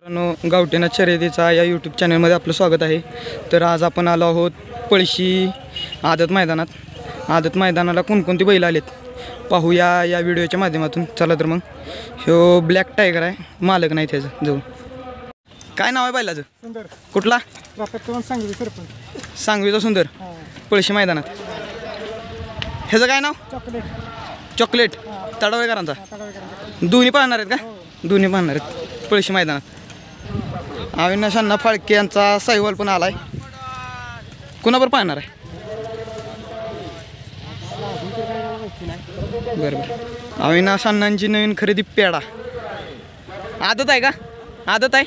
मित्रांनो, गावठीनाथ शर्यतीचा या यूट्यूब चॅनलमध्ये आपलं स्वागत आहे। तर आज आपण आलो आहोत पळशी आदत मैदानात। आदत मैदानाला कोणकोणती बैल आलेत पाहूया या व्हिडिओच्या माध्यमातून। चला तर मग, ह्यो ब्लॅक टायगर आहे, मालक नाही त्याचं जवळ। काय नाव आहे बैलाचं? सुंदर। कुठला? सांगवी सरपंच। सांगवीचा सुंदर, पळशी मैदानात। ह्याचं काय नाव? चॉकलेट। चॉकलेट तडवळेकरांचा। दोन्ही पाहणार आहेत का? दोन्ही पाहणार आहेत पळशी मैदानात। अविनाश अण्णा फाळके यांचा साहिवाल पण आलाय। कुणावर पाहणार आहे? बरोबर। अविनाश अण्णांची नवीन खरेदी पेडा आदत आहे का? आदत आहे,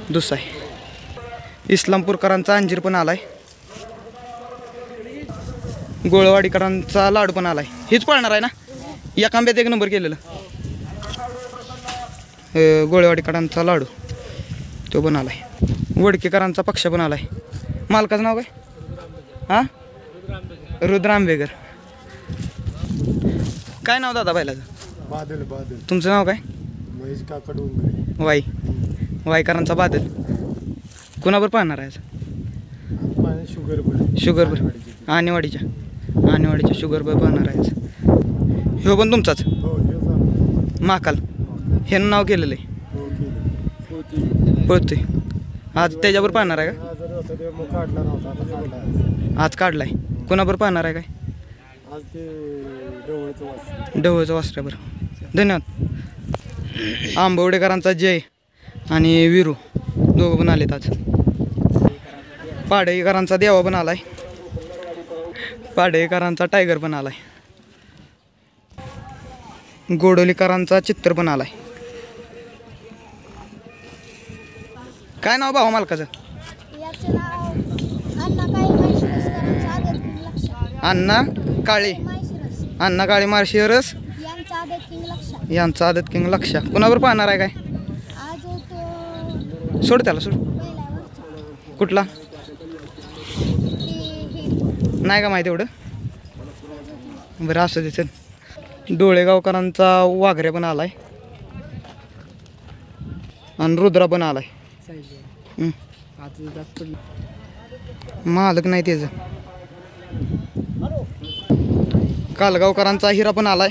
दुसरा आहे। इस्लामपूरकरांचा अंजीर पण आलाय। गोळवाडीकरांचा लाडू पण आलाय। हेच पाळणार आहे ना? या कांब्यात एक नंबर केलेलं गोळवाडीकरांचा लाडू तो पण आलाय। वडकेकरांचा पक्ष पण आलाय। मालकाचं नाव काय? हां, रुद्र आंबेकर। काय नाव दादा बैलाचं? बादल। बादल। तुमचं नाव काय? महेश काका डोंगरे। वाई वाईकरांचा बादल। कुणावर पाहणार आहे? शुगरवर आणेवाडीच्या शुगरवर पाहणार आहे। ह्यो पण तुमचाच? महाकाल हे नाव केलेलं आहे। पळतोय आज त्याच्यावर पाहणार आहे का? आज काढलाय। कोणावर पाहणार आहे काय? ढवळचं वासऱ्यावर। धन्यवाद। आंबवडेकरांचा जय आणि विरू दोघं पण आलेत आज। पाडळीकरांचा देवा पण आलाय। पाडळीकरांचा टायगर पण आलाय। गोडोलीकरांचा चित्तर पण आलाय। काय नाव भाऊ मालकाचं? अण्णा काळे माळशिरस यांचा आदत किंग लक्षा। कुणावर पाहणार आहे काय? सोड त्याला, सोड। कुठला नाही का माहिती एवढं? बरं असं दे चल। डोळेगावकरांचा वाघऱ्या पण आलाय आणि रुद्रा पण आलाय। मालक नाही त्याचं। कालगावकरांचा हिरा पण आलाय।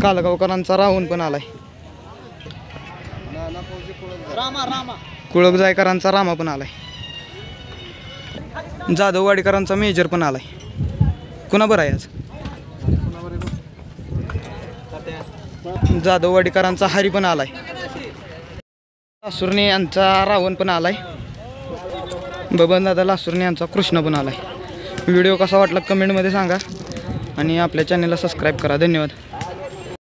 कालगावकरांचा राहून पण आलाय। कुळक जायकरांचा रामा पण आलाय। जाधववाडीकरांचा मेजर पण आलाय। कुणाबर आहे आज? जाधववाडीकरांचा हरी पण आलाय। लासुर्णे यांचा रावण पण आलाय। बबनदादा लासुर्णे यांचा कृष्ण पण आलाय। व्हिडिओ कसा वाटला कमेंटमध्ये सांगा आणि आपल्या चॅनलला सबस्क्राईब करा। धन्यवाद।